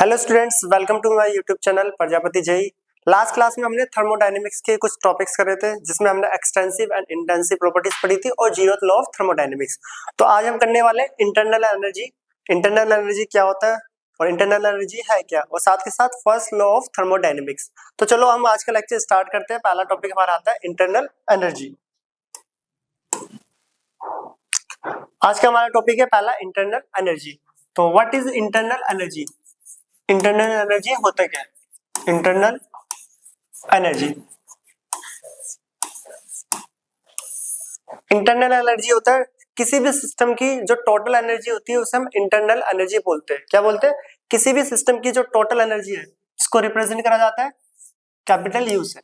Hello students, welcome to my YouTube channel Prajapati JE. Last class में हमने thermodynamics के कुछ टॉपिक्स करे थे, जिसमें हमने एक्सटेंसिव एंड इंटेंसिव प्रॉपर्टीज पढ़ी थी और जीरोथ लॉ ऑफ थर्मोडायनेमिक्स। तो आज हम करने वाले इंटरनल एनर्जी। इंटरनल एनर्जी क्या होता है और इंटरनल एनर्जी है क्या, और साथ के साथ फर्स्ट लॉ ऑफ थर्मोडायनेमिक्स। तो चलो हम आज का लेक्चर स्टार्ट करते हैं। पहला टॉपिक हमारा आता है इंटरनल एनर्जी। आज का हमारा टॉपिक है पहला इंटरनल एनर्जी। तो what is internal energy? Internal energy होता क्या है? इंटरनल एनर्जी, इंटरनल एनर्जी होता है किसी भी सिस्टम की जो टोटल एनर्जी होती है, उसे हम इंटरनल एनर्जी बोलते हैं। क्या बोलते हैं? किसी भी सिस्टम की जो टोटल एनर्जी है, इसको रिप्रेजेंट करा जाता है कैपिटल यू से।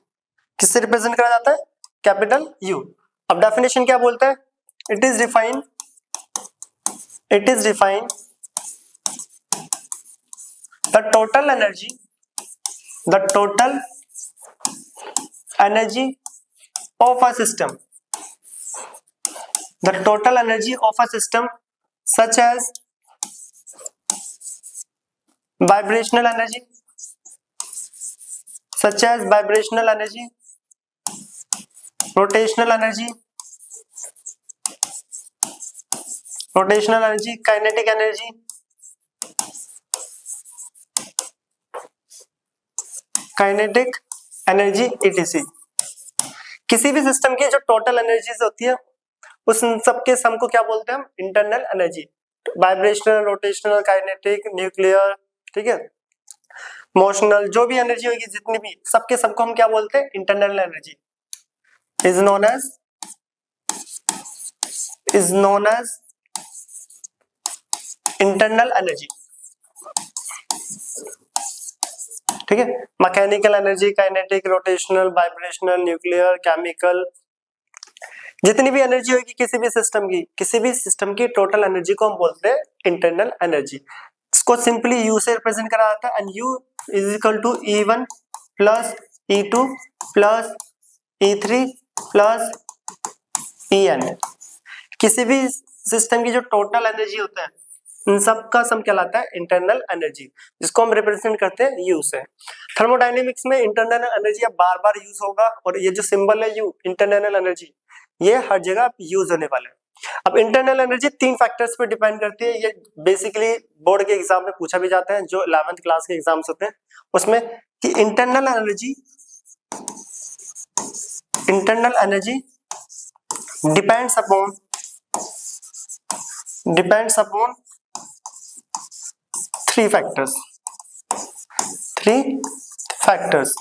किससे रिप्रेजेंट करा जाता है? Capital you. अब डेफिनेशन क्या बोलता है? It is define the total energy of a system, the total energy of a system such as vibrational energy, rotational energy, kinetic energy etc। किसी भी सिस्टम की जो टोटल एनर्जीज होती है, उस सब के सम को क्या बोलते हैं हम? इंटरनल energy. Vibrational, rotational, kinetic, nuclear, ठीक है, मोशनल, जो भी एनर्जी होगी, जितनी भी, सबके सबको हम क्या बोलते हैं? Internal energy. Is known as internal energy, ठीक है। Mechanical energy, kinetic, rotational, vibrational, nuclear, chemical, जितनी भी एनर्जी होगी किसी भी सिस्टम की टोटल एनर्जी को हम बोलते हैं इंटरनल एनर्जी। इसको सिंपली यू से रिप्रेजेंट करा जाता है, and U is equal to E1 plus E2 plus E3 plus En। किसी भी सिस्टम की जो टोटल एनर्जी होता है, इन सब का सम कहलाता है इंटरनल एनर्जी, जिसको हम रिप्रेजेंट करते हैं यू से। थर्मोडायनेमिक्स में इंटरनल एनर्जी अब बार बार यूज होगा, और ये जो सिंबल है यू, इंटरनल एनर्जी, ये हर जगह यूज होने वाला है। अब इंटरनल एनर्जी 3 फैक्टर्स पे डिपेंड करती है। ये बेसिकली बोर्ड के एग्जाम में पूछा भी जाता है, जो 11th क्लास के एग्जाम्स होते हैं उसमें, कि internal energy depends upon 3 factors.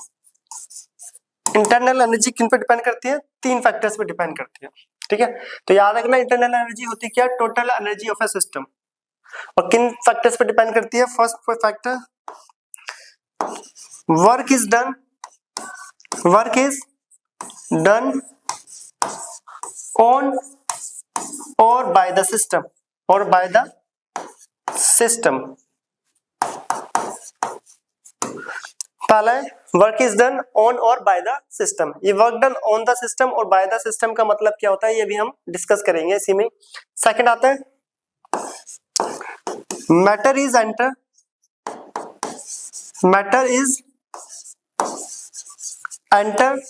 Internal energy किन पे डिपेंड करती है? 3 फैक्टर्स पे डिपेंड करती है, ठीक है। तो याद रखना, इंटरनल एनर्जी होती क्या? Total energy of A system. और किन फैक्टर्स पे डिपेंड करती है? First factor, work is done on और बाय द सिस्टम। पहला है वर्क इज डन ऑन और बाय द सिस्टम। ये work done on the system और बाय द सिस्टम का मतलब क्या होता है, ये भी हम डिस्कस करेंगे इसी में। सेकंड आता है मैटर इज एंटर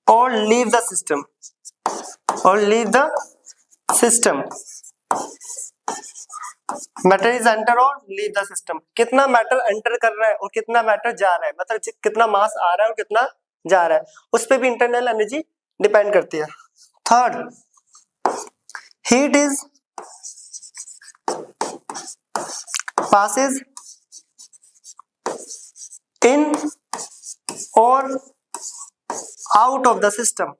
और leave the system, matter is enter और लीव द सिस्टम। कितना मैटर एंटर कर रहा है और कितना मैटर जा रहा है, मतलब कितना मास आ रहा है और कितना जा रहा है, उस पे भी इंटरनल एनर्जी डिपेंड करती है। Third, heat is passes in और आउट ऑफ द सिस्टम,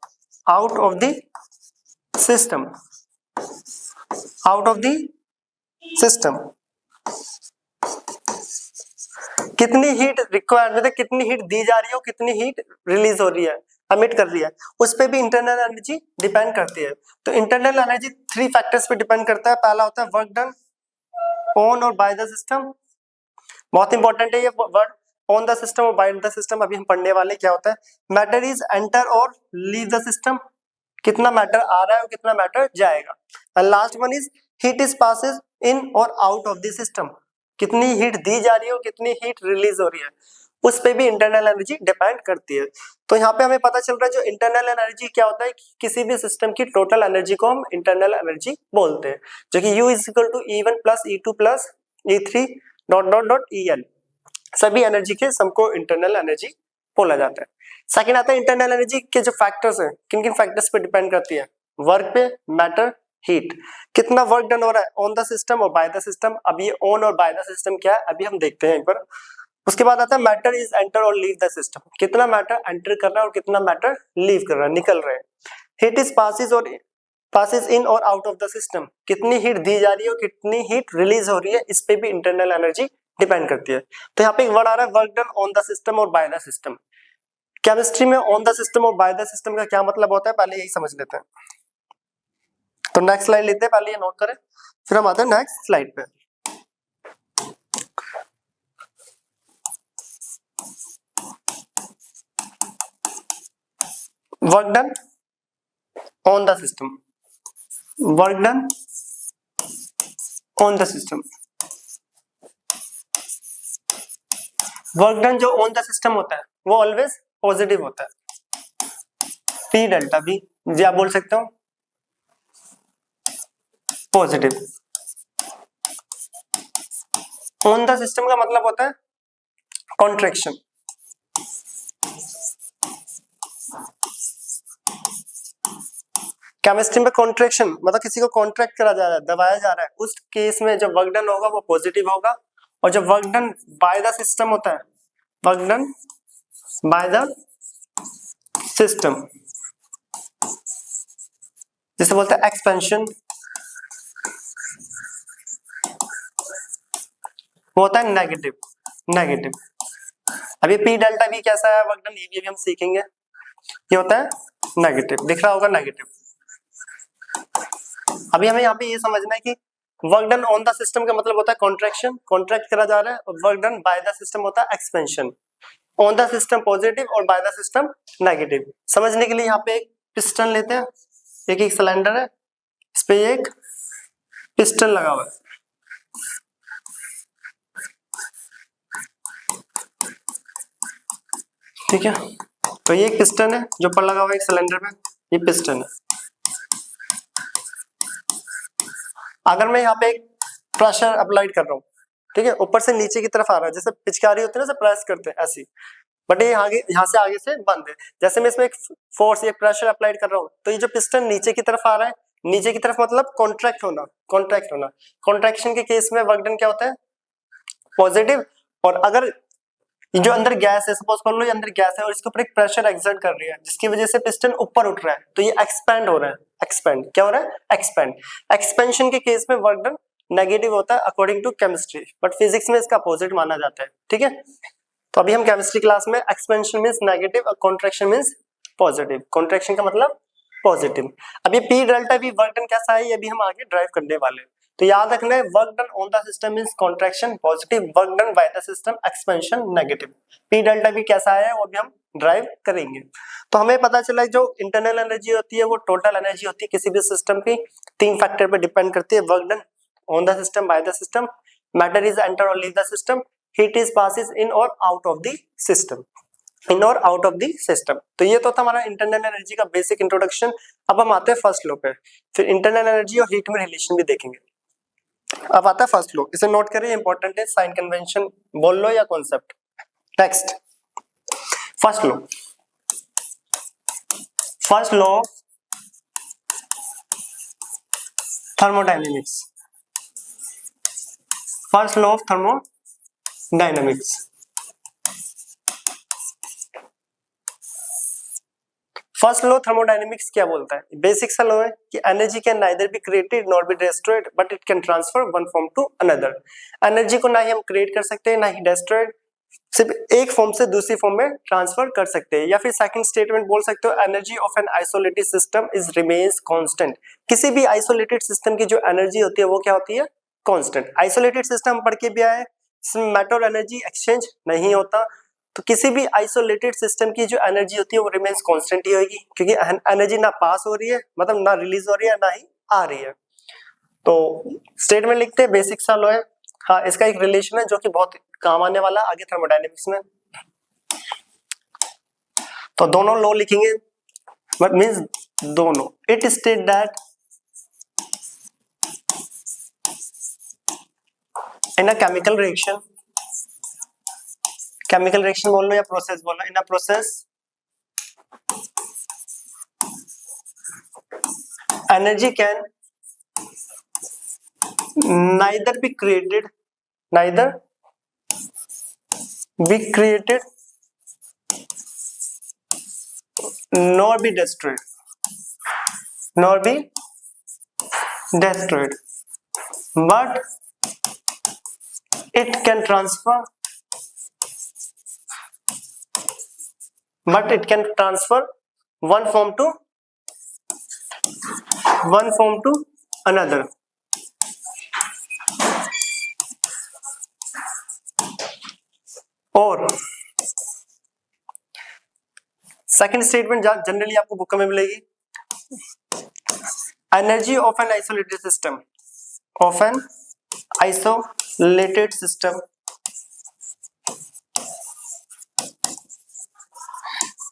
कितनी हीट रिक्वायर्ड, मतलब कितनी हीट दी जा रही है और कितनी हीट रिलीज हो रही है, एमिट कर रही है, उस पे भी इंटरनल एनर्जी डिपेंड करती है। तो इंटरनल एनर्जी 3 फैक्टर्स पे डिपेंड करता है। पहला होता है वर्क डन ऑन और बाय द सिस्टम। बहुत इंपॉर्टेंट है ये वर्ड, ऑन द सिस्टम और बाय द सिस्टम। अभी हम पढ़ने वाले क्या होता है। मैटर इज एंटर और लीव द सिस्टम, कितना मैटर आ रहा है और कितना मैटर जाएगा। And last one is heat is passes in और आउट ऑफ द सिस्टम, कितनी हीट दी जा रही है और कितनी हीट रिलीज हो रही है, उस पे भी इंटरनल एनर्जी डिपेंड करती है। तो यहाँ पे हमें पता चल रहा है जो इंटरनल एनर्जी क्या होता है, किसी भी सिस्टम की टोटल एनर्जी को हम इंटरनल एनर्जी बोलते हैं, जो कि U is equal to E1 plus E2 plus E3 dot dot dot EN, सभी एनर्जी के सम को इंटरनल एनर्जी बोला जाता है। सेकंड आता है इंटरनल एनर्जी के जो फैक्टर्स हैं, किन किन फैक्टर्स पे डिपेंड करती है, वर्क पे, मैटर, हीट, कितना वर्क डन हो रहा है ऑन द सिस्टम और बाय द सिस्टम। अब ये ऑन और बाय द सिस्टम क्या है अभी हम देखते हैं एक बार। उसके बाद आता है मैटर इज एंटर और लीव द सिस्टम, कितना मैटर एंटर कर रहा है और कितना मैटर लीव कर रहा है, निकल रहा है। हीट इज पासिस इन और आउट ऑफ द सिस्टम, कितनी हीट दी जा रही है और कितनी हीट रिलीज हो रही है, इस पे भी इंटरनल एनर्जी डिपेंड करती है। तो यहाँ पे एक वर्ड आ रहा है work done on the system और बाय द सिस्टम। केमिस्ट्री में ऑन द सिस्टम और बाय द सिस्टम का क्या मतलब होता है पहले यही समझ लेते हैं। तो नेक्स्ट स्लाइड लेते हैं, पहले ये नोट करें, फिर हम आते हैं नेक्स्ट स्लाइड पे। Work done on the system, work done on the system, work done जो ऑन द सिस्टम होता है वो ऑलवेज पॉजिटिव होता है, P डेल्टा V जी आप बोल सकते हो पॉजिटिव। ऑन द सिस्टम का मतलब होता है कॉन्ट्रैक्शन, केमिस्ट्री में कॉन्ट्रैक्शन मतलब किसी को कॉन्ट्रैक्ट करा जा रहा है, दबाया जा रहा है, उस केस में जब वर्क डन होगा वो पॉजिटिव होगा। और जब work done by the system होता है, work done by the system जिसे बोलते हैं एक्सपेंशन, वो होता है नेगेटिव, नेगेटिव। अब ये P डेल्टा V कैसा है वर्क डन, ये भी हम सीखेंगे। ये होता है नेगेटिव, दिख रहा होगा नेगेटिव। अभी हमें यहाँ पे ये समझना है कि work done on the system का मतलब होता है कॉन्ट्रैक्शन, कॉन्ट्रैक्ट करा जा रहा है, और work done by the system होता है expansion. On the system positive और बाय द सिस्टम नेगेटिव। समझने के लिए यहाँ पे एक पिस्टन लेते हैं, एक सिलेंडर है, इस पे एक पिस्टन लगा हुआ है, ठीक है। तो ये एक पिस्टन है जो ऊपर लगा हुआ है एक सिलेंडर पे, ये पिस्टन है। अगर मैं यहाँ पे एक प्रेशर अप्लाई कर रहा हूँ, ठीक है, ऊपर से नीचे की तरफ आ रहा है, जैसे पिचकारी होती है ना, प्रेस करते हैं ऐसी, बट ये यहाँ से आगे से बंद है। जैसे मैं इसमें एक फोर्स या प्रेशर अप्लाई कर रहा हूँ तो ये जो पिस्टन नीचे की तरफ आ रहा है, नीचे की तरफ मतलब कॉन्ट्रैक्ट होना, कॉन्ट्रैक्ट होना। कॉन्ट्रैक्शन के केस में वर्क डन क्या होता है पॉजिटिव। और अगर जो अंदर गैस है, सपोज कर लो ये अंदर गैस है और इसके ऊपर एक प्रेशर एक्सर्ट कर रही है जिसकी वजह से पिस्टन ऊपर उठ रहा है, तो ये एक्सपेंड हो रहा है। एक्सपेंड क्या हो रहा है, एक्सपेंड। एक्सपेंशन के केस में वर्क डन नेगेटिव होता है according to chemistry, but physics में इसका अपोजिट माना जाता है, ठीक है। तो अभी हम केमिस्ट्री क्लास में एक्सपेंशन मींस नेगेटिव और कॉन्ट्रैक्शन मींस पॉजिटिव। कॉन्ट्रैक्शन का मतलब पॉजिटिव। अब ये P delta V work done कैसा है ये भी हम आगे ड्राइव करने वाले हैं। तो याद रखना है work done on the system means contraction positive, work done by the system expansion negative. P delta V कैसा है वो भी हम ड्राइव करेंगे। तो हमें पता चला जो इंटरनल एनर्जी होती है वो टोटल एनर्जी होती है किसी भी सिस्टम की, तीन फैक्टर पे डिपेंड करती है, work done on the system, by the system, matter is enter और leave the system, heat is passes in और out of the system, in और आउट ऑफ द सिस्टम। तो ये तो था हमारा इंटरनल एनर्जी का बेसिक इंट्रोडक्शन। अब हम आते हैं फर्स्ट लॉ पे, फिर इंटरनल एनर्जी और हीट में रिलेशन भी देखेंगे। अब आता है फर्स्ट लॉ, इसे नोट करिए, इंपॉर्टेंट है, साइन कन्वेंशन बोल लो या concept. Next first law, first law thermodynamics, first law of thermodynamics. First law thermodynamics क्या बोलता है, बेसिक सा लॉ है कि energy can neither be created nor be destroyed but it can transfer one form to another. Energy को ना ही हम create कर सकते हैं ना ही डिस्ट्रॉयड, सिर्फ एक फॉर्म से दूसरी फॉर्म में ट्रांसफर कर सकते हैं। या फिर सेकंड स्टेटमेंट बोल सकते हो, energy of an isolated system is remains constant. किसी भी आइसोलेटेड सिस्टम की जो एनर्जी होती है वो क्या होती है, कांस्टेंट। आइसोलेटेड सिस्टम पढ़ के भी आए, मैटर और एनर्जी एक्सचेंज नहीं होता, तो किसी भी आइसोलेटेड सिस्टम की जो एनर्जी होती है वो रिमेन्स कांस्टेंट ही होगी, क्योंकि एनर्जी ना पास हो रही है मतलब ना रिलीज हो रही है ना ही आ रही है। तो स्टेटमेंट लिखते हैं, बेसिक सा लॉ है, हाँ, इसका एक रिलेशन है जो कि बहुत काम आने वाला है आगे थर्मोडायनेमिक्स में। तो दोनों लो लिखेंगे, बट मीन्स दोनों। It state that in a chemical reaction बोल लो या प्रोसेस बोल लो, in a process energy can neither be created nor be destroyed but it can transfer one form to another. और सेकंड स्टेटमेंट जनरली आपको book में मिलेगी, energy of an isolated system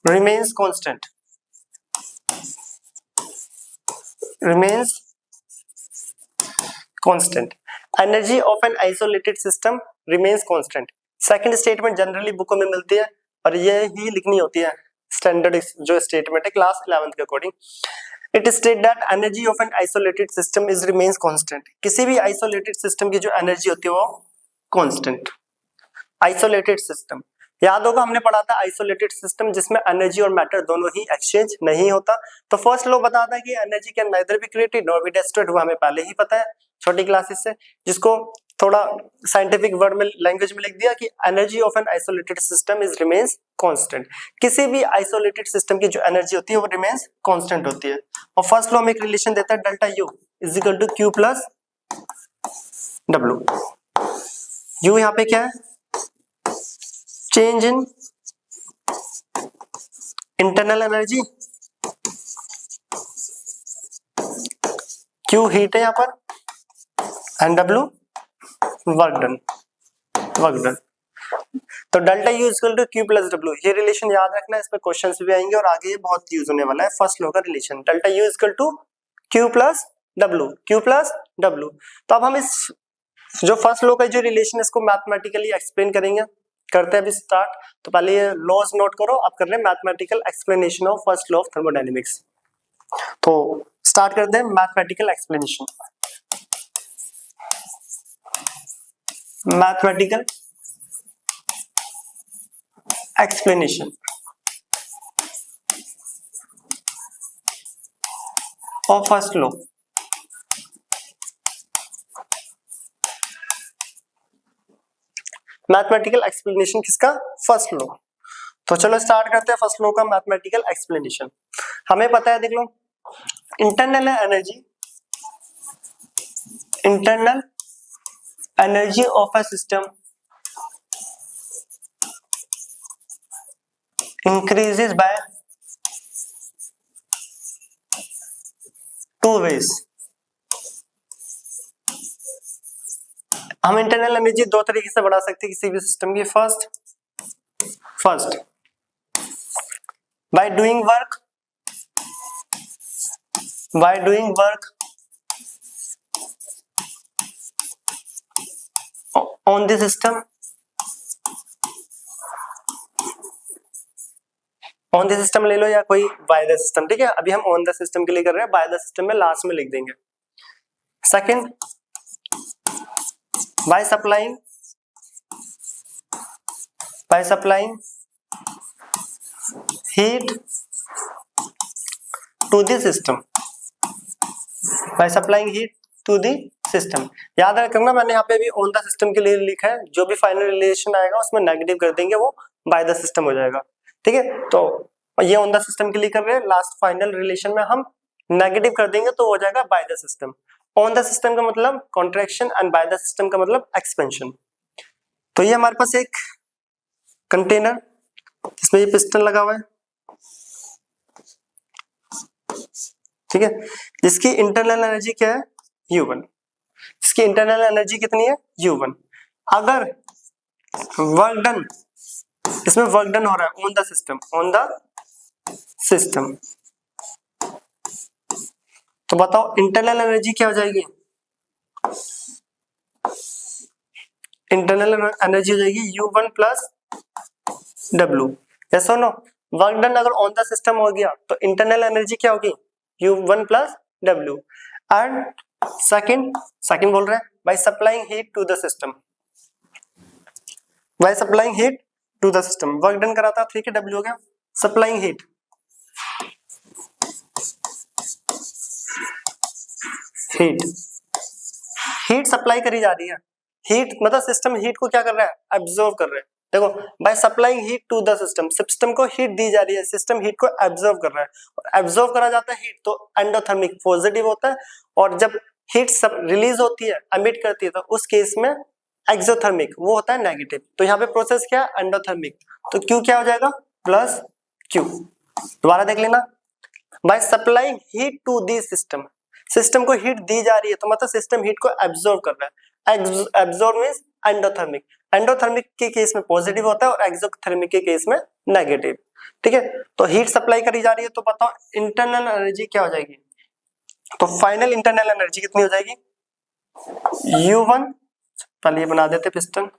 remains constant energy of an isolated system remains constant. Second statement generally बुकों में मिलती है और ये ही लिखनी होती है स्टैंडर्ड जो स्टेटमेंट है क्लास 11th के according. It state that energy of an isolated system is remains constant. किसी भी आइसोलेटेड सिस्टम की जो एनर्जी होती है वो कांस्टेंट। आइसोलेटेड सिस्टम याद होगा हमने पढ़ा था आइसोलेटेड सिस्टम जिसमें एनर्जी और मैटर दोनों ही एक्सचेंज नहीं होता। तो फर्स्ट लॉ बताता है कि energy can neither be created nor be destroyed, वो हमें पहले ही पता है छोटी क्लासेस से, जिसको थोड़ा साइंटिफिक वर्ड में लैंग्वेज में लिख दिया कि energy of an isolated system is remains constant. किसी भी आइसोलेटेड सिस्टम की जो एनर्जी होती है वो रिमेन्स कांस्टेंट होती है। और फर्स्ट लॉ में एक रिलेशन देता है delta U is equal to Q plus W. U यहाँ पे क्या है, change in internal energy, Q heat है यहाँ पर एंड डब्ल्यू वर्क डन। तो delta U equal to Q plus W, ये रिलेशन याद रखना, इस पे क्वेश्चंस भी आएंगे और आगे ये बहुत यूज होने वाला है। फर्स्ट लॉ का relation delta U equal to Q plus W. तो अब हम इस जो फर्स्ट लॉ का जो रिलेशन है इसको मैथमेटिकली एक्सप्लेन करेंगे। करते हैं अभी स्टार्ट। तो पहले ये लॉज नोट करो, अब कर रहे हैं mathematical explanation of first law of thermodynamics. तो स्टार्ट करते हैं mathematical explanation. Mathematical explanation of first law. Mathematical explanation किसका, फर्स्ट लॉ। तो चलो स्टार्ट करते हैं फर्स्ट लॉ का मैथमेटिकल एक्सप्लेनेशन। हमें पता है देख लो, internal energy of a system increases by two ways। हम इंटरनल एनर्जी दो तरीके से बढ़ा सकते हैं किसी भी सिस्टम की। First by doing work on the system ले लो या कोई बाय द सिस्टम, ठीक है। अभी हम ऑन द सिस्टम के लिए कर रहे हैं, बाय द सिस्टम में लास्ट में लिख देंगे। Second by supplying heat to the system, याद रखना मैंने यहाँ पे भी ऑन द सिस्टम के लिए लिखा है, जो भी फाइनल रिलेशन आएगा उसमें नेगेटिव कर देंगे वो बाय द सिस्टम हो जाएगा, ठीक है। तो ये ऑन द सिस्टम के लिए कर रहे हैं, लास्ट फाइनल रिलेशन में हम नेगेटिव कर देंगे तो हो जाएगा bye the system. On the system का मतलब contraction and by the system का मतलब एक्सपेंशन। तो ये हमारे पास एक कंटेनर जिसमें ये पिस्टन लगा हुआ है, ठीक है, जिसकी इंटरनल एनर्जी क्या है U1। इसकी इंटरनल एनर्जी कितनी है U1। अगर वर्क डन, इसमें वर्क डन हो रहा है ऑन द सिस्टम, तो बताओ इंटरनल एनर्जी क्या हो जाएगी, इंटरनल एनर्जी हो जाएगी U1 प्लस W। यस और नो, वर्क डन अगर ऑन द सिस्टम हो गया तो इंटरनल एनर्जी क्या होगी U1 plus W। And second बोल रहे हैं by supplying heat to the system, by supplying heat to the system, work done करा था 3 के W हो गया, सप्लाइंग हीट सप्लाई करी जा रही है। हीट मतलब सिस्टम हीट को क्या कर रहा है, एब्जॉर्ब कर रहा है। देखो by supplying heat to the system को हीट दी जा रही है, सिस्टम हीट को एब्जॉर्ब कर रहा है, और एब्जॉर्ब करा जाता है हीट तो एंडोथर्मिक पॉजिटिव होता है, और जब हीट सब रिलीज होती है, एमिट करती है, तो उस केस में एक्सोथर्मिक वो होता है नेगेटिव। तो यहाँ पे प्रोसेस क्या है, एंडोथर्मिक, तो Q क्या हो जाएगा प्लस Q। दोबारा देख लेना, by supplying heat to the system को हीट दी जा रही है, तो मतलब सिस्टम हीट को एब्जॉर्ब कर रहा है। एब्जॉर्ब मींस एंडोथर्मिक के केस में पॉजिटिव होता है और एक्सोथर्मिक के केस में नेगेटिव। ठीक है, तो हीट सप्लाई करी जा रही है, तो बताओ इंटरनल एनर्जी क्या हो जाएगी, तो फाइनल इंटरनल एनर्जी कितनी हो जाएगी U1, पहले ये बना देते piston,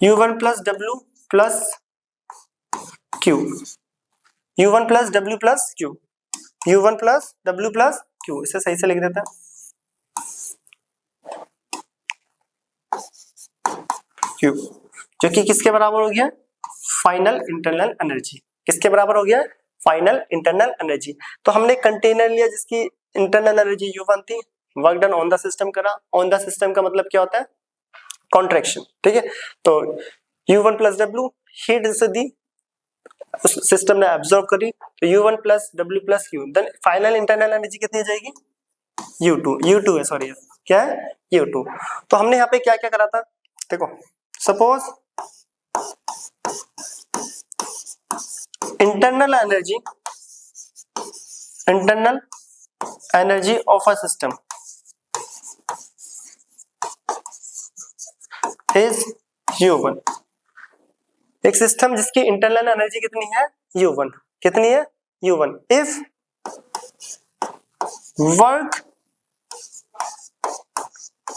U1 plus W plus Q, U1 plus W plus Q, U1 plus W plus Q, इसे सही से लिख देते हैं Q, जो कि किसके बराबर हो गया, फाइनल इंटरनल एनर्जी। किसके बराबर हो गया, फाइनल इंटरनल एनर्जी। तो हमने कंटेनर लिया जिसकी इंटरनल एनर्जी U1 थी, work done on the system करा, ऑन द सिस्टम का मतलब क्या होता है, कॉन्ट्रैक्शन। ठीक है, तो U1 प्लस W हीट से दी, सिस्टम ने एब्जॉर्ब करी, तो U1 plus W plus Q, then final internal energy कितनी हो जाएगी U2 है, सॉरी क्या है U2। तो हमने यहाँ पे क्या क्या करा था, देखो suppose internal energy of a system is U1। एक सिस्टम जिसकी इंटरनल एनर्जी कितनी है U1, कितनी है U1। If work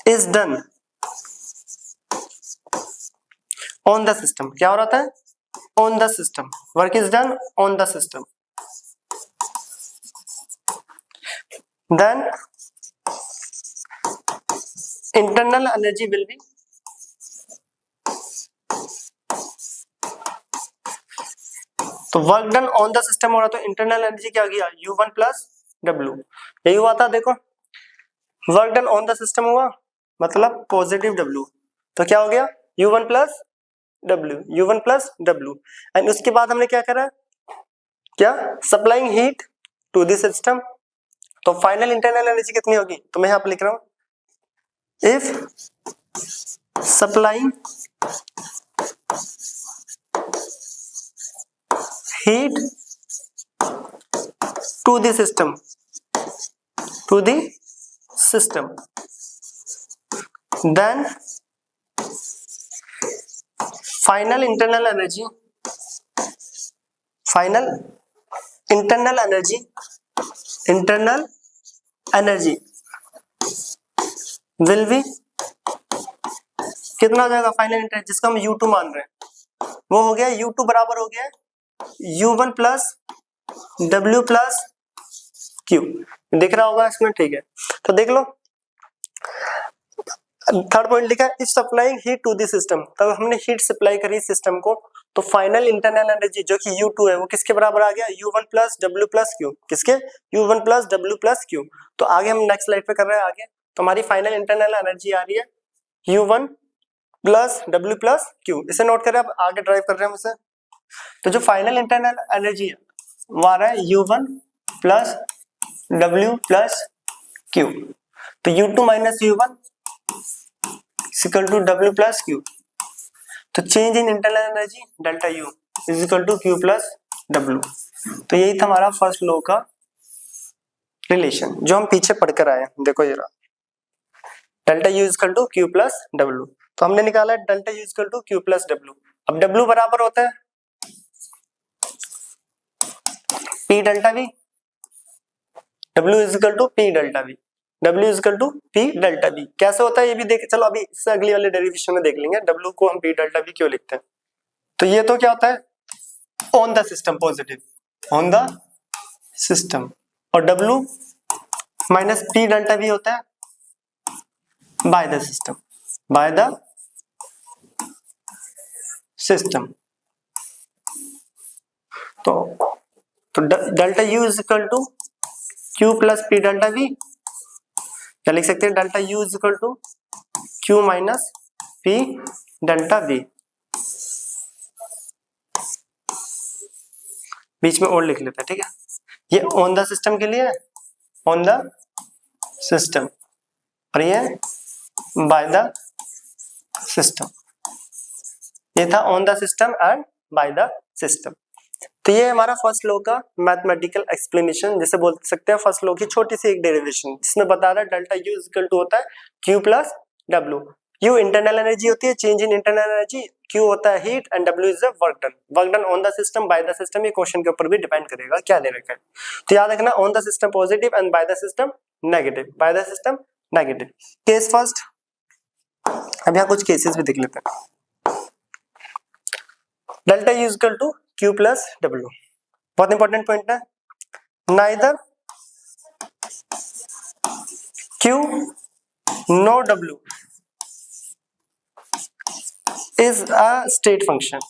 is done on the system, क्या हो रहा था on the system, work is done on the system, then internal energy will be तो work done on the system हो रहा, तो इंटरनल एनर्जी क्या हो गया U1 प्लस W। यही हुआ था, देखो work done on the system हुआ मतलब पॉजिटिव W, तो क्या हो गया U1 प्लस W। एंड उसके बाद हमने क्या करा, क्या supplying heat to the system, तो फाइनल इंटरनल एनर्जी कितनी होगी, तो मैं यहाँ पे लिख रहा हूं if supplying heat to the system then final internal energy will be कितना हो जाएगा, फाइनल इंटरनल जिसको हम U2 मान रहे हैं, वो हो गया U2 बराबर हो गया U1 plus W plus Q। दिख रहा होगा इसमें, ठीक है। तो देख लो थर्ड पॉइंट लिखा है if supplying heat to the system, तब हमने हीट सप्लाई करी सिस्टम को, तो फाइनल इंटरनल एनर्जी जो कि U2 है वो किसके बराबर आ गया U1 plus W plus Q, किसके U1 plus W plus Q। तो आगे हम नेक्स्ट स्लाइड पे कर रहे हैं आगे, तो हमारी फाइनल इंटरनल एनर्जी आ रही है U1 plus W plus Q, इसे नोट करें, अब आगे ड्राइव कर रहे हैं हम इसे। तो जो फाइनल इंटरनल एनर्जी है वो आ रहा है U1 plus W plus Q, तो U2 minus U1 equal to W plus Q, तो change in internal energy delta U is equal to Q plus W। तो यही था हमारा फर्स्ट लॉ का रिलेशन जो हम पीछे पढ़कर आए हैं। देखो जरा, delta U equal to Q plus W. तो हमने निकाला है delta U equal to Q plus W. अब डब्ल्यू बराबर होता है P delta V, W equal to P delta V, W equal to P delta V. कैसे होता है ये भी देख, चलो अभी इससे अगली वाले डेरिवेशन में देख लेंगे डब्ल्यू को हम पी डेल्टा वी क्यों लिखते हैं। तो ये तो क्या होता है on the system, positive on the system, और W minus P delta V होता है by the system, by the system. तो delta U is equal to Q plus P delta V, क्या लिख सकते हैं delta U is equal to Q minus P delta V, बीच में और लिख लेते हैं, ठीक है। ये ऑन द सिस्टम के लिए, ऑन द सिस्टम, और ये बाय द सिस्टम। ये था on the system and by the system. तो ये हमारा फर्स्ट लॉ का मैथमेटिकल एक्सप्लेनेशन, जिसे बोल सकते हैं फर्स्ट लॉ की छोटी सी एक डेरिवेशन, जिसमें बता रहा है डेल्टा यू इक्वल टू होता है Q plus W. You internal energy होती है, change in internal energy, Q होता है heat and W is the work done. Work done on the system by the system, ये क्वेश्चन के ऊपर भी डिपेंड करेगा क्या दे रखा है। तो याद रखना on the system positive and by the system negative, by the system negative. Case first, अब यहाँ कुछ केसेस भी देख लेते हैं। Delta U equal to Q plus W, बहुत इंपॉर्टेंट पॉइंट है। Neither Q no W is a state function,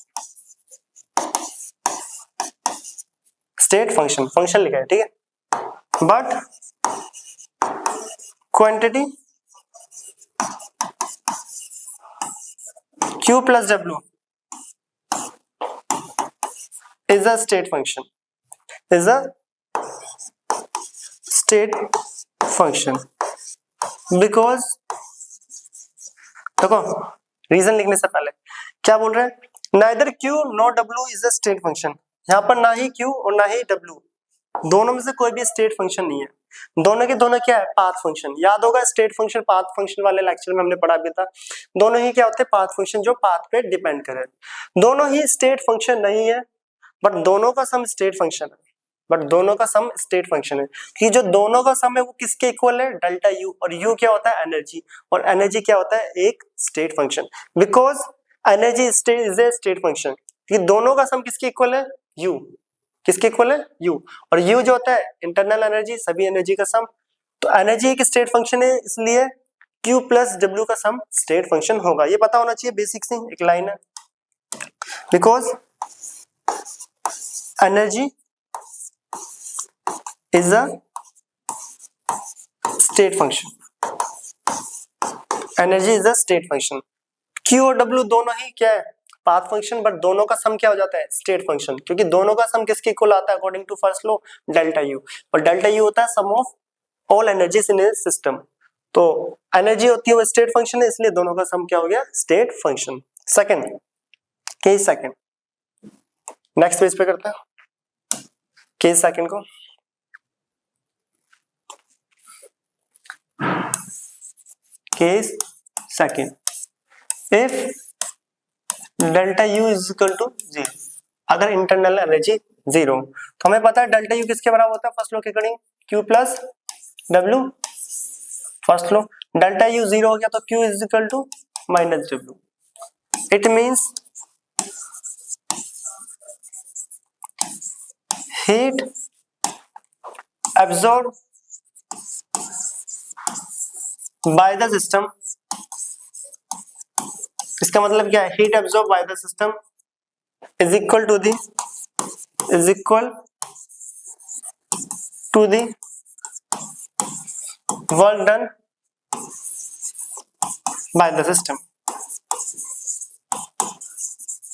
state function, function लिखा है, ठीक है। but quantity q plus w is a state function, is a state function because, देखो reason लिखने से पहले क्या बोल रहे हैं, neither Q no W is a state function. यहाँ पर ना ही क्यू और ना ही डब्ल्यू, दोनों में से कोई भी स्टेट फंक्शन नहीं है। दोनों के दोनों क्या है पाथ फंक्शन। याद होगा स्टेट फंक्शन पाथ फंक्शन वाले लेक्चर में हमने पढ़ा भी था। दोनों ही क्या होते हैं पाथ फंक्शन जो पाथ पे डिपेंड करे। दोनों ही स्टेट फंक्शन नहीं है, बट दोनों का सम स्टेट फंक्शन है, बट दोनों का सम स्टेट फंक्शन है। कि जो दोनों का सम है वो किसके इक्वल है, डेल्टा यू, और यू क्या होता है एनर्जी, और एनर्जी क्या होता है एक state function. Because energy is a state function, कि दोनों का सम किसके इक्वल है यू, किसके इक्वल है यू, और यू जो होता है इंटरनल एनर्जी, सभी एनर्जी का सम। तो एनर्जी एक स्टेट फंक्शन है, इसलिए क्यू प्लस डब्ल्यू का सम स्टेट फंक्शन होगा। ये पता होना चाहिए बेसिक सी एक लाइन है। Because energy is a state function, energy is a state function। Q और W दोनों ही क्या है पाथ फंक्शन, बट दोनों का सम क्या हो जाता है स्टेट फंक्शन, क्योंकि दोनों का सम किसके इक्वल आता है according to first law delta U, और डेल्टा यू होता है sum of all energies in a system. तो एनर्जी होती है वो स्टेट फंक्शन है, इसलिए दोनों का सम क्या हो गया state function. Second case second, next page पे करते हैं केस सेकंड को। Case second, if delta U is equal to 0, अगर इंटरनल एनर्जी 0, तो हमें पता है डेल्टा U किसके बराबर होता है फर्स्ट लॉ के according Q plus W। First law delta U 0 हो गया तो Q is equal to minus W। It means heat absorb by the system, इसका मतलब क्या है heat absorb by the system is equal to the work done by the system.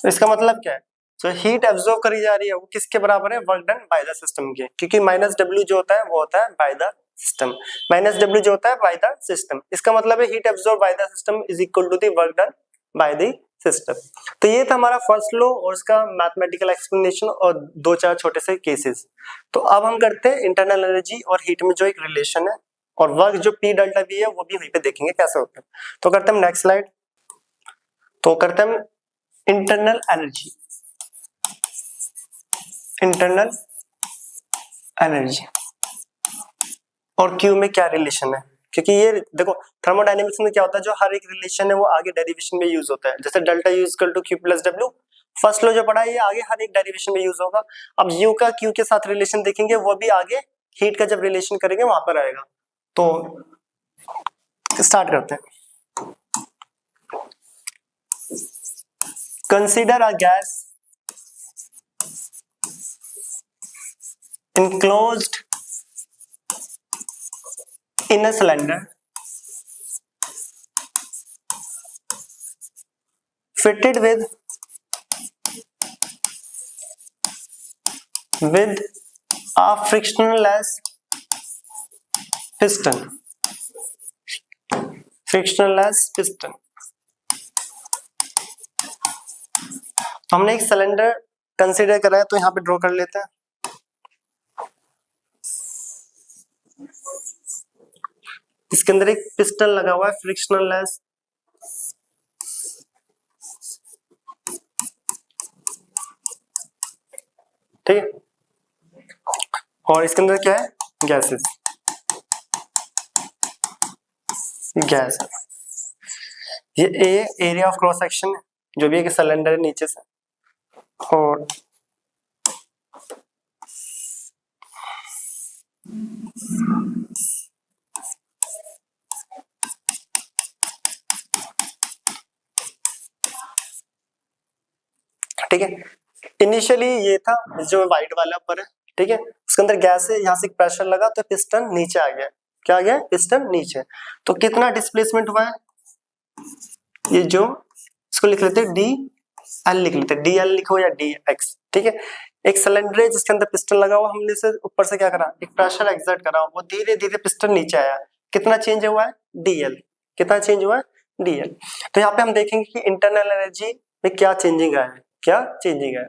इसका मतलब क्या है, तो हीट एब्जॉर्ब करी जा रही है वो किसके बराबर है work done by the system के, क्योंकि माइनस डब्ल्यू जो होता है वो होता है by the system, minus W जो होता है बाय द सिस्टम। इसका मतलब है heat absorb by the system is equal to the work done by the system. तो ये था हमारा फर्स्ट लॉ और उसका मैथमेटिकल एक्सप्लेनेशन और दो चार छोटे से केसेस। तो अब हम करते हैं इंटरनल एनर्जी और हीट में जो एक रिलेशन है और वर्क जो पी डेल्टा वी है वो भी वहीं पे देखेंगे कैसे होता है। तो करते हैं नेक्स्ट स्लाइड। तो करते हैं इंटरनल एनर्जी। इंटरनल एनर्जी और क्यू में क्या रिलेशन है, क्योंकि ये देखो थर्मोडायनेमिक्स में क्या होता है, जो हर एक रिलेशन है वो आगे डेरिवेशन में यूज होता है। जैसे delta U equal to Q plus W, first law जो पढ़ा है ये आगे हर एक डेरिवेशन में यूज होगा। अब यू का क्यू के साथ रिलेशन देखेंगे, वो भी आगे हीट का जब रिलेशन करेंगे वहां पर आएगा। तो स्टार्ट करते हैं। Consider a gas enclosed in a cylinder fitted with a frictionless piston. Frictionless piston. तो हमने एक सिलेंडर कंसीडर करा है, तो यहां पे ड्रॉ कर लेते हैं। इसके अंदर एक पिस्टन लगा हुआ है फ्रिक्शनलेस, ठीक है, और इसके अंदर क्या है, गैसेस, गैस। ये एरिया ऑफ क्रॉस सेक्शन है, जो भी है कि सिलेंडर है नीचे से, और ठीक है। इनिशियली ये था जो व्हाइट वाला पर है, ठीक है, उसके अंदर गैस है, यहाँ से प्रेशर लगा तो पिस्टन नीचे आ गया। क्या आ गया, पिस्टन नीचे। तो कितना डिस्प्लेसमेंट हुआ है, ये जो इसको लिख लेते हैं डी एल, लिख लेते हैं डी एल लिखो या डी एक्स, ठीक है। एक सिलेंडर है जिसके अंदर पिस्टन लगा हुआ, हमने इसे ऊपर से क्या करा, एक प्रेशर एक्सर्ट करा, वो धीरे धीरे पिस्टन नीचे आया। कितना चेंज हुआ है, डी एल। कितना चेंज हुआ है, डी एल। तो यहाँ पे हम देखेंगे कि इंटरनल एनर्जी में क्या चेंजिंग आया है, क्या चेंजिंग है।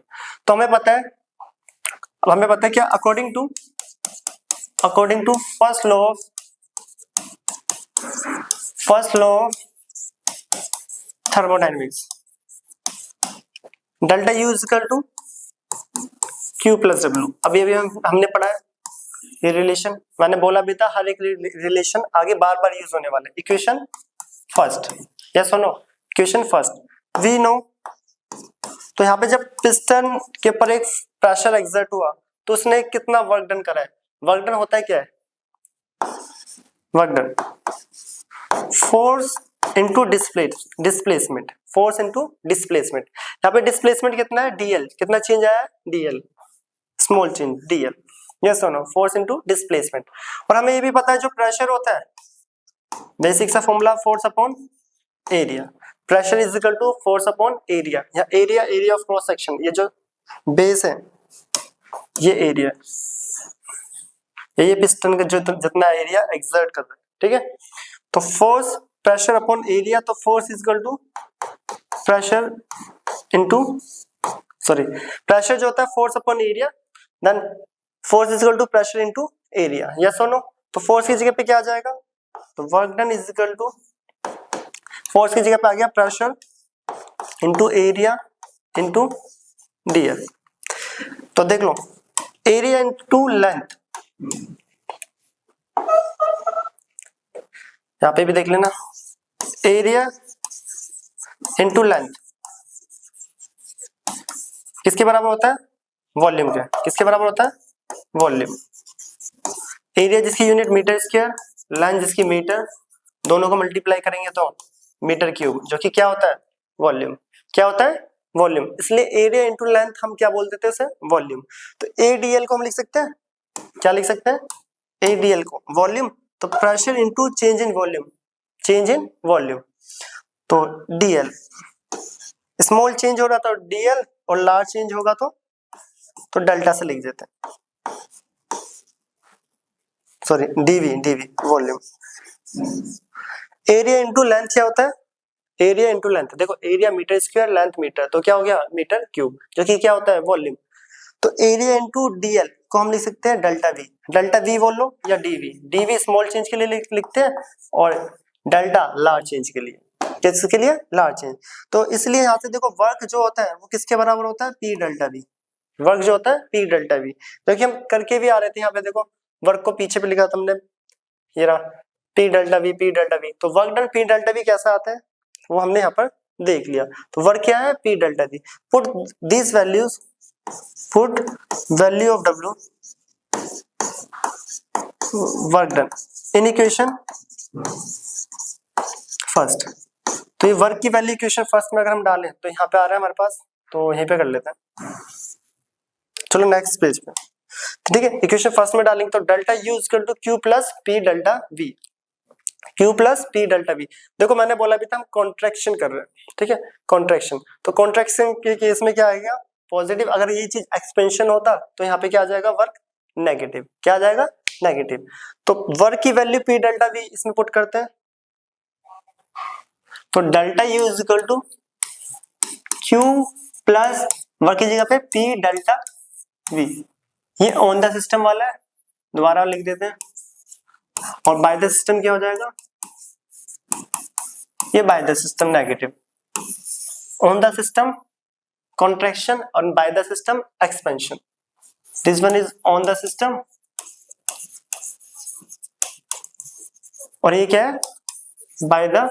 तो हमें पता है, अब हमें पता है क्या, according to first law of thermodynamics, delta U equal to Q plus W. अभी हमने पढ़ा है ये रिलेशन, मैंने बोला भी था हर एक रिलेशन आगे बार बार यूज होने वाला है। इक्वेशन फर्स्ट, यस और no, equation first we know. तो यहाँ पे जब पिस्टन के ऊपर एक प्रेशर एक्सर्ट हुआ तो उसने कितना वर्क डन करा है। वर्क डन होता है क्या है, work done force into displacement, force into displacement. यहाँ पे डिस्प्लेसमेंट कितना है, डीएल। कितना चेंज आया है, DL, small change, DL, yes और नो, फोर्स इनटू डिस्प्लेसमेंट। और हमें ये भी पता है जो प्रेशर होता है, बेसिक सा formula, force upon area. Pressure is equal to force upon area, या एरिया ऑफ क्रॉस सेक्शन। ये जो बेस है, ये एरिया, ये पिस्टन का जो जितना एरिया एक्सर्ट कर रहा है, ठीक है। तो फोर्स प्रेशर अपॉन एरिया, तो force is equal to pressure into, sorry, pressure जो होता है force upon area, then force is equal to pressure into area, yes और नो। तो फोर्स की जगह पे क्या आ जाएगा, तो work done is equal to, force की जगह पे आ गया pressure into area into DL. तो देख लो, एरिया इनटू लेंथ, यहां पे भी देख लेना, एरिया इनटू लेंथ किसके बराबर होता है, वॉल्यूम के। किसके बराबर होता है, वॉल्यूम। एरिया जिसकी यूनिट मीटर स्क्वायर, लेंथ जिसकी मीटर, दोनों को मल्टीप्लाई करेंगे तो मीटर क्यूब, जो कि क्या होता है, वॉल्यूम। क्या होता है, वॉल्यूम। इसलिए एरिया इनटू लेंथ हम क्या बोल देते हैं उसे, वॉल्यूम। तो एडीएल को हम लिख सकते हैं, क्या लिख सकते हैं, एडीएल को वॉल्यूम। तो pressure into change in volume, change in volume. तो डीएल, स्मॉल चेंज हो रहा तो डीएल, और लार्ज चेंज होगा तो डेल्टा से लिख देते हैं, sorry DV volume. Area into length क्या होता है, एरिया इनटू लेंथ। देखो area metre square, length metre, तो क्या हो गया, मीटर क्यूब, जो कि क्या होता है, वॉल्यूम। तो एरिया इंटू डीएल को हम लिख सकते हैं डेल्टा वी, डेल्टा वी बोल लो या डीवी, डीवी स्मॉल चेंज के लिए लिखते हैं और डेल्टा लार्ज चेंज के लिए, किसके लिए, लार्ज चेंज। तो इसलिए यहाँ से देखो वर्क जो होता है वो किसके बराबर होता है, पी डेल्टा वी, वर्क जो होता है पी डेल्टा वी, जो कि हम करके भी आ रहे थे। यहाँ पे देखो वर्क को पीछे पे लिखा था हमने, ये रहा P delta V, P delta V. तो work done P delta V कैसा आता है वो हमने यहाँ पर देख लिया। तो वर्क क्या है, P delta we. Put this values, put value of W work done in equation first. तो ये वर्क की वैल्यू इक्वेशन फर्स्ट में अगर हम डालें तो यहाँ पे आ रहा है हमारे पास, तो यहीं पे कर लेते हैं। चलो नेक्स्ट पेज पे, ठीक है। इक्वेशन फर्स्ट में डालेंगे तो delta U equal to Q plus P delta V, Q plus P delta V. देखो मैंने बोला भी था हम कॉन्ट्रैक्शन कर रहे हैं, ठीक है, कॉन्ट्रैक्शन। तो कॉन्ट्रैक्शन के केस में क्या आएगा, पॉजिटिव। अगर ये चीज एक्सपेंशन होता तो यहाँ पे क्या आ जाएगा, वर्क नेगेटिव, क्या आ जाएगा, नेगेटिव। तो वर्क की वैल्यू पी डेल्टा वी इसमें पुट करते हैं, तो delta U is equal to Q plus work की जगह पे पी डेल्टा वी। ये ऑन द सिस्टम वाला है, दोबारा लिख देते हैं। और बाय द सिस्टम क्या हो जाएगा, ये by the system negative. On the system contraction और by the system expansion. This one is on the system और ये क्या है, by the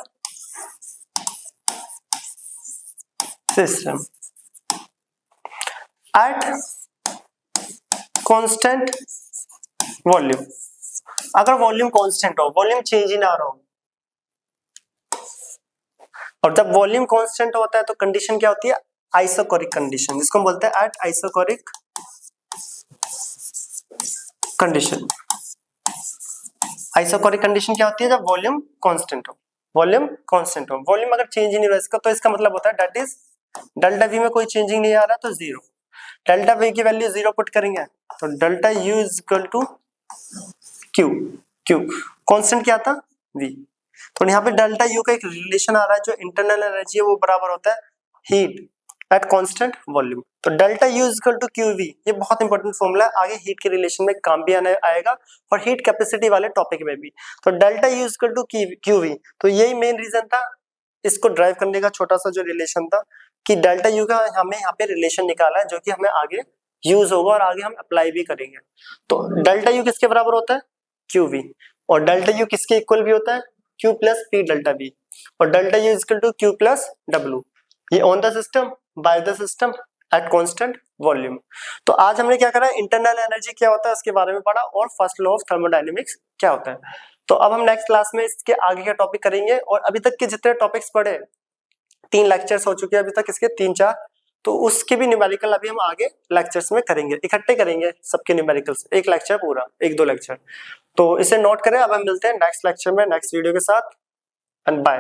system at constant volume. अगर वॉल्यूम कांस्टेंट हो, वॉल्यूम चेंज ही ना हो रहा हो, और जब वॉल्यूम कांस्टेंट होता है तो कंडीशन क्या होती है, आइसोकोरिक कंडीशन, जिसको हम बोलते हैं at isochoric condition. Isochoric condition क्या होती है, जब वॉल्यूम कांस्टेंट हो, वॉल्यूम कांस्टेंट हो। वॉल्यूम अगर चेंज ही नहीं हो रहा इसका, तो इसका मतलब होता है दैट इज डेल्टा वी में कोई चेंजिंग नहीं आ रहा, तो जीरो। डेल्टा वी की वैल्यू जीरो पुट करेंगे तो delta U is equal to Q, Q constant क्या था, वी। तो यहाँ पे डेल्टा यू का एक रिलेशन आ रहा है, जो इंटरनल एनर्जी है वो बराबर होता है हीट एट कांस्टेंट वॉल्यूम। तो delta U is equal to Q V, ये बहुत इंपॉर्टेंट फॉर्मूला है, आगे हीट के रिलेशन में काम भी आएगा और हीट कैपेसिटी वाले टॉपिक में भी। तो delta U is equal to Q V, तो यही मेन रीजन था इसको ड्राइव करने का, छोटा सा जो रिलेशन था कि डेल्टा यू का हमें यहाँ पे रिलेशन निकाला है, जो कि हमें आगे यूज होगा और आगे हम अप्लाई भी करेंगे। तो डेल्टा यू किसके बराबर होता है, क्यू वी, और डेल्टा यू किसके इक्वल भी होता है, Q plus P delta V, और delta U is equal to Q plus W. ये on the system, by the system, at constant volume. तो आज हमने क्या करा, इंटरनल एनर्जी क्या होता है उसके बारे में पढ़ा, और फर्स्ट लॉ ऑफ थर्मोडायनेमिक्स क्या होता है। तो अब हम नेक्स्ट क्लास में इसके आगे का टॉपिक करेंगे, और अभी तक के जितने टॉपिक्स पढ़े, 3 लेक्चर्स हो चुके हैं अभी तक इसके, 3-4, तो उसके भी न्यूमेरिकल अभी हम आगे लेक्चर्स में करेंगे, इकट्ठे करेंगे सबके न्यूमेरिकल्स, एक लेक्चर पूरा, 1-2 लेक्चर। तो इसे नोट करें। अब हम मिलते हैं नेक्स्ट लेक्चर में नेक्स्ट वीडियो के साथ, एंड बाय।